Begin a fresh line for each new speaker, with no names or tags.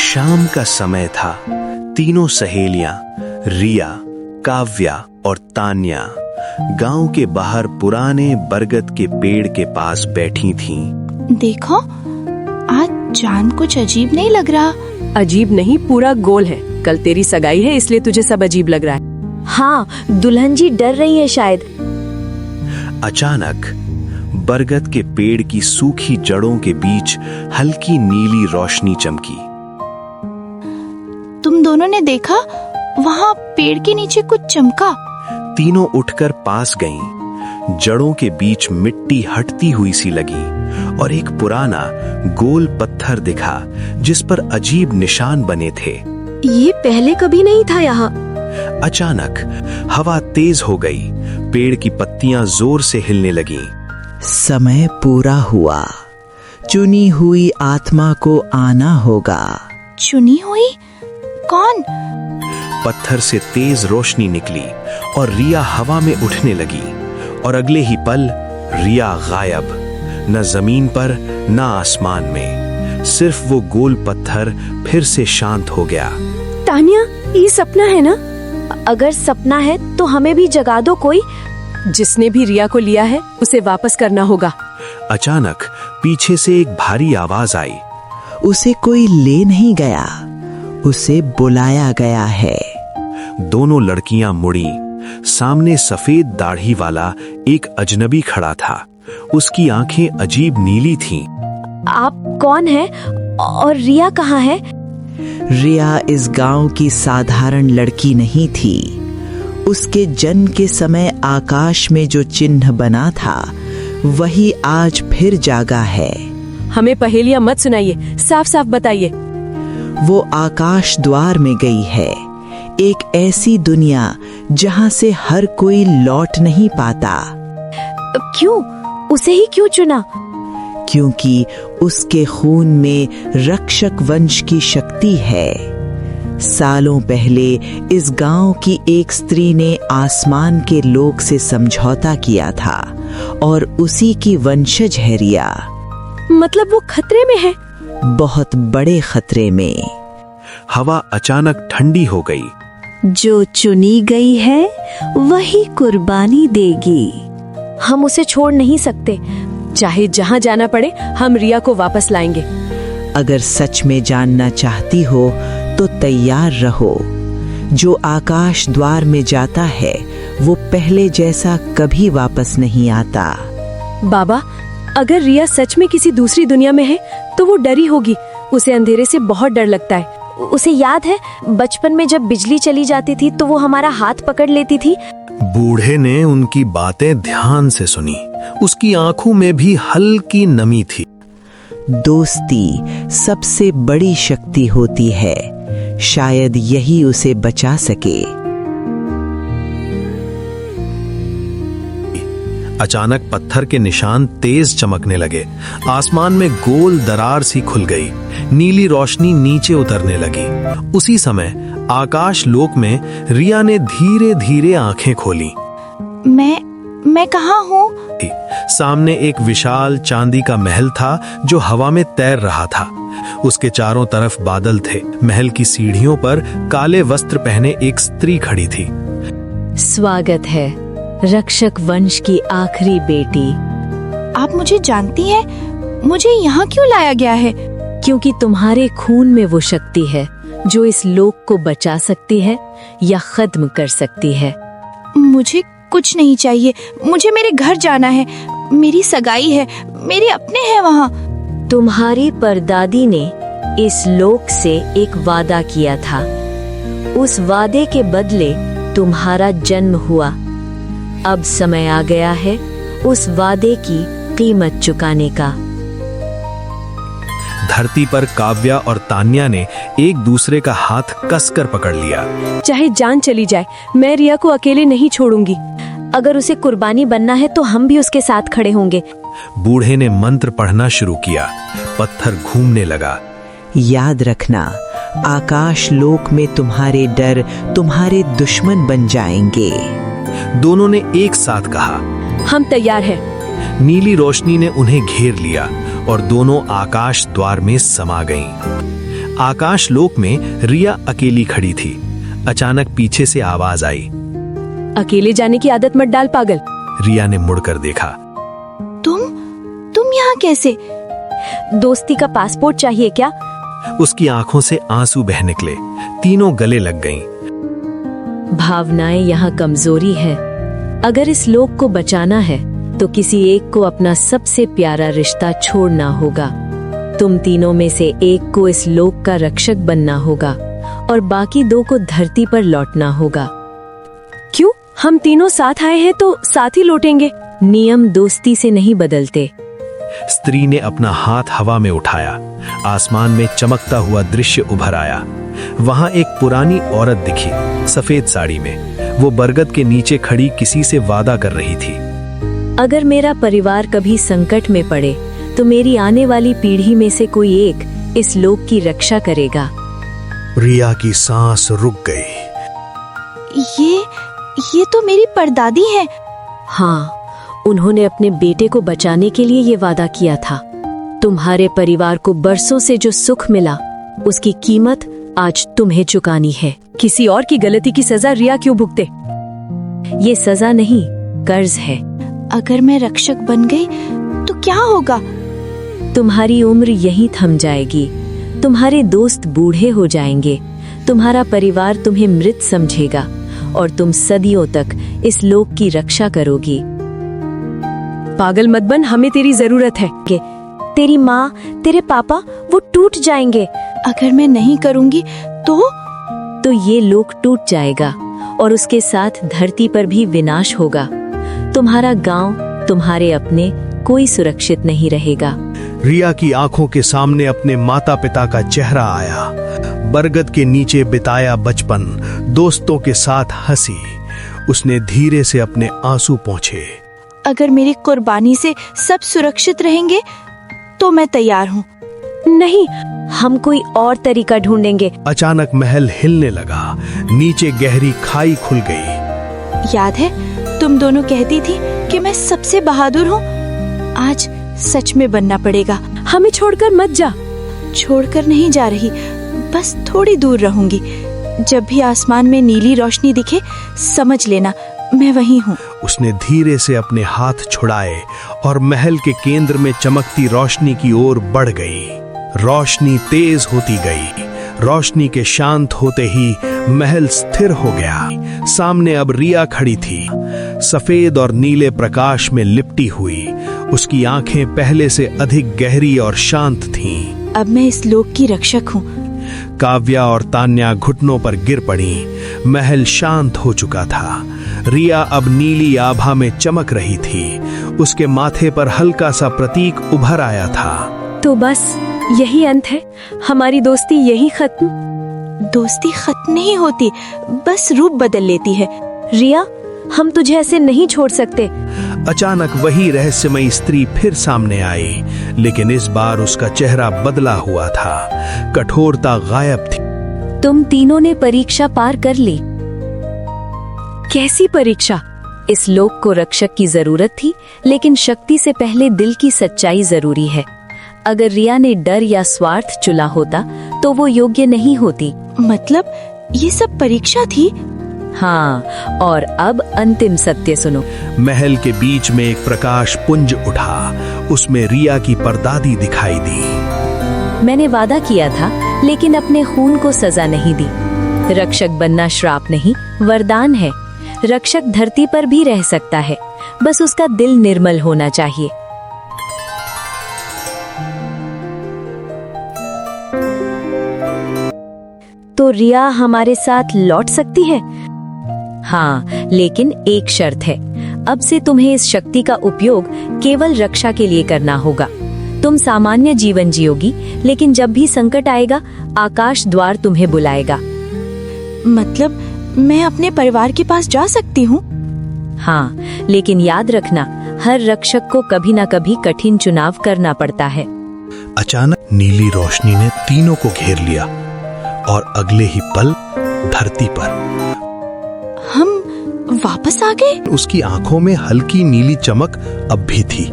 शाम का समय था। तीनों सहेलियां रिया, काव्या और तान्या गांव के बाहर पुराने बरगद के पेड़ के पास बैठी थीं।
देखो, आज चांद कुछ अजीब नहीं लग रहा।
अजीब नहीं, पूरा गोल है। कल तेरी सगाई है, इसलिए तुझे सब अजीब लग रहा है।
हाँ, दुल्हन जी डर रही है शायद।
अचानक बरगद के पेड़ की सूखी जड़ों के बीच हल्की नीली रोशनी चमकी।
तुम दोनों ने देखा? वहाँ पेड़ के नीचे कुछ चमका।
तीनों उठकर पास गईं। जड़ों के बीच मिट्टी हटती हुई सी लगी और एक पुराना गोल पत्थर दिखा जिस पर अजीब निशान बने थे।
ये पहले कभी नहीं था यहाँ।
अचानक हवा तेज हो गई। पेड़ की पत्तियां जोर से हिलने लगीं।
समय पूरा हुआ। चुनी हुई आत्मा को आना होगा।
चुनी हुई? कौन?
पत्थर से तेज रोशनी निकली और रिया हवा में उठने लगी और अगले ही पल रिया गायब। न जमीन पर न आसमान में, सिर्फ वो गोल पत्थर फिर से शांत हो गया।
तान्या, ये सपना है ना? अगर सपना है तो हमें भी जगा दो कोई।
जिसने भी रिया को लिया है उसे वापस करना होगा।
अचानक पीछे से एक भारी आवाज आई।
उसे कोई ले नहीं गया, उसे बुलाया गया है।
दोनों लड़कियां मुड़ी। सामने सफेद दाढ़ी वाला एक अजनबी खड़ा था। उसकी आंखें अजीब नीली थीं।
आप कौन हैं और रिया कहाँ है?
रिया इस गांव की साधारण लड़की नहीं थी। उसके जन्म के समय आकाश में जो चिन्ह बना था वही आज फिर जागा है।
हमें पहेलियां मत सुनाइए, साफ साफ बताइए।
वो आकाश द्वार में गई है, एक ऐसी दुनिया जहां से हर कोई लौट नहीं पाता।
क्यों? उसे ही क्यों चुना?
क्योंकि उसके खून में रक्षक वंश की शक्ति है। सालों पहले इस गांव की एक स्त्री ने आसमान के लोक से समझौता किया था और उसी की वंशज है रिया।
मतलब वो खतरे में है?
बहुत बड़े खतरे में।
हवा अचानक ठंडी हो गई।
जो चुनी गई है वही कुर्बानी देगी। हम उसे छोड़ नहीं सकते।
चाहे जहाँ जाना पड़े, हम रिया को वापस लाएंगे।
अगर सच में जानना चाहती हो तो तैयार रहो। जो आकाश द्वार में जाता है वो पहले जैसा कभी वापस नहीं आता।
बाबा, अगर रिया सच में किसी दूसरी दुनिया में है तो वो डरी होगी। उसे अंधेरे से बहुत डर लगता है।
उसे याद है बचपन में जब बिजली चली जाती थी तो वो हमारा हाथ पकड़ लेती थी।
बूढ़े ने उनकी बातें ध्यान से सुनी। उसकी आंखों में भी हल्की नमी थी।
दोस्ती सबसे बड़ी शक्ति होती है, शायद यही उसे बचा सके।
अचानक पत्थर के निशान तेज चमकने लगे। आसमान में गोल दरार सी खुल गई। नीली रोशनी नीचे उतरने लगी। उसी समय आकाश लोक में रिया ने धीरे धीरे आंखें खोली।
मैं कहाँ हूँ?
सामने एक विशाल चांदी का महल था जो हवा में तैर रहा था। उसके चारों तरफ बादल थे। महल की सीढ़ियों पर काले वस्त्र पहने एक स्त्री खड़ी थी।
स्वागत है रक्षक वंश की आखिरी बेटी।
आप मुझे जानती हैं? मुझे यहाँ क्यों लाया गया है?
क्योंकि तुम्हारे खून में वो शक्ति है जो इस लोक को बचा सकती है या खत्म कर सकती है।
मुझे कुछ नहीं चाहिए। मुझे मेरे घर जाना है। मेरी सगाई है, मेरे अपने हैं वहाँ।
तुम्हारी परदादी ने इस लोक से एक वादा किया था। उस वादे के बदले तुम्हारा जन्म हुआ। अब समय आ गया है उस वादे की कीमत चुकाने का।
धरती पर काव्या और तान्या ने एक दूसरे का हाथ कसकर पकड़ लिया।
चाहे जान चली जाए, मैं रिया को अकेले नहीं छोड़ूंगी।
अगर उसे कुर्बानी बनना है तो हम भी उसके साथ खड़े होंगे।
बूढ़े ने मंत्र पढ़ना शुरू किया। पत्थर घूमने लगा।
याद रखना, आकाश लोक में तुम्हारे डर तुम्हारे दुश्मन बन जाएंगे।
दोनों ने एक साथ कहा,
हम तैयार हैं।
नीली रोशनी ने उन्हें घेर लिया और दोनों आकाश द्वार में समा गईं। आकाश लोक में रिया अकेली खड़ी थी। अचानक पीछे से आवाज आई।
अकेले जाने की आदत मत डाल पागल।
रिया ने मुड़कर देखा।
तुम यहाँ कैसे?
दोस्ती का पासपोर्ट चाहिए क्या?
उसकी आंखों से आंसू बह निकले। तीनों गले लग गईं।
भावनाएं यहाँ कमजोरी है। अगर इस लोक को बचाना है तो किसी एक को अपना सबसे प्यारा रिश्ता छोड़ना होगा। तुम तीनों में से एक को इस लोक का रक्षक बनना होगा और बाकी दो को धरती पर लौटना होगा।
क्यों? हम तीनों साथ आए हैं तो साथ ही लौटेंगे।
नियम दोस्ती से नहीं बदलते।
स्त्री ने अपना हाथ हवा में उठाया। आसमान में चमकता हुआ दृश्य उभर आया। वहां एक पुरानी औरत दिखी, सफेद साड़ी में। वो बरगद के नीचे खड़ी किसी से वादा कर रही थी।
अगर मेरा परिवार कभी संकट में पड़े तो मेरी आने वाली पीढ़ी में से कोई एक इस लोक की रक्षा करेगा।
रिया की सांस रुक गई।
ये तो मेरी परदादी है।
हाँ, उन्होंने अपने बेटे को बचाने के लिए ये वादा किया था। तुम्हारे परिवार को बरसों से जो सुख मिला उसकी कीमत आज तुम्हें चुकानी है।
किसी और की गलती की सजा रिया क्यों भुगते?
ये सजा नहीं, कर्ज है।
अगर मैं रक्षक बन गई तो क्या होगा?
तुम्हारी उम्र यहीं थम जाएगी। तुम्हारे दोस्त बूढ़े हो जाएंगे। तुम्हारा परिवार तुम्हें मृत समझेगा और तुम सदियों तक इस लोक की रक्षा करोगी।
पागल मत बन, हमें तेरी जरूरत है।
तेरी माँ, तेरे पापा, वो टूट जाएंगे।
अगर मैं नहीं करूंगी तो
ये लोक टूट जाएगा और उसके साथ धरती पर भी विनाश होगा। तुम्हारा गांव, तुम्हारे अपने, कोई सुरक्षित नहीं रहेगा।
रिया की आंखों के सामने अपने माता पिता का चेहरा आया। बरगद के नीचे बिताया बचपन, दोस्तों के साथ हंसी। उसने धीरे से अपने आंसू पोंछे।
अगर मेरी कुर्बानी से सब सुरक्षित रहेंगे तो मैं तैयार हूँ।
नहीं, हम कोई और तरीका ढूंढेंगे।
अचानक महल हिलने लगा। नीचे गहरी खाई खुल गई।
याद है तुम दोनों कहती थी कि मैं सबसे बहादुर हूँ? आज सच में बनना पड़ेगा।
हमें छोड़कर मत जा।
छोड़कर नहीं जा रही, बस थोड़ी दूर रहूंगी। जब भी आसमान में नीली रोशनी दिखे समझ लेना मैं वहीं हूँ।
उसने धीरे से अपने हाथ छुड़ाए और महल के केंद्र में चमकती रोशनी की ओर बढ़ गई। रोशनी तेज होती गई। रोशनी के शांत होते ही महल स्थिर हो गया। सामने अब रिया खड़ी थी, सफेद और नीले प्रकाश में लिपटी हुई। उसकी आंखें पहले से अधिक गहरी और शांत थीं।
अब मैं इस लोक की रक्षक हूँ।
काव्या और तान्या घुटनों पर गिर पड़ी। महल शांत हो चुका था। रिया अब नीली आभा में चमक रही थी। उसके माथे पर हल्का सा प्रतीक उभर आया था।
तो बस यही अंत है? हमारी दोस्ती यही खत्म?
दोस्ती खत्म नहीं होती, बस रूप बदल लेती है।
रिया, हम तुझे ऐसे नहीं छोड़ सकते।
अचानक वही रहस्यमयी स्त्री फिर सामने आई, लेकिन इस बार उसका चेहरा बदला हुआ था। कठोरता गायब थी।
तुम तीनों ने परीक्षा पार कर ली।
कैसी परीक्षा?
इस लोक को रक्षक की जरूरत थी, लेकिन शक्ति से पहले दिल की सच्चाई जरूरी है। अगर रिया ने डर या स्वार्थ चुना होता तो वो योग्य नहीं होती।
मतलब ये सब परीक्षा थी?
हाँ, और अब अंतिम सत्य सुनो।
महल के बीच में एक प्रकाश पुंज उठा। उसमें रिया की परदादी दिखाई दी।
मैंने वादा किया था, लेकिन अपने खून को सजा नहीं दी। रक्षक बनना श्राप नहीं, वरदान है। रक्षक धरती पर भी रह सकता है, बस उसका दिल निर्मल होना चाहिए। तो रिया हमारे साथ लौट सकती है? हाँ, लेकिन एक शर्त है। अब से तुम्हें इस शक्ति का उपयोग केवल रक्षा के लिए करना होगा। तुम सामान्य जीवन जियोगी, लेकिन जब भी संकट आएगा, आकाश द्वार तुम्हें बुलाएगा।
मतलब मैं अपने परिवार के पास जा सकती हूँ?
हाँ, लेकिन याद रखना, हर रक्षक को कभी न कभी कठिन चुनाव करना पड़ता है।
अचानक नीली रोशनी ने तीनों को घेर लिया और अगले ही पल धरती पर
हम वापस आ गए।
उसकी आंखों में हल्की नीली चमक अब भी थी,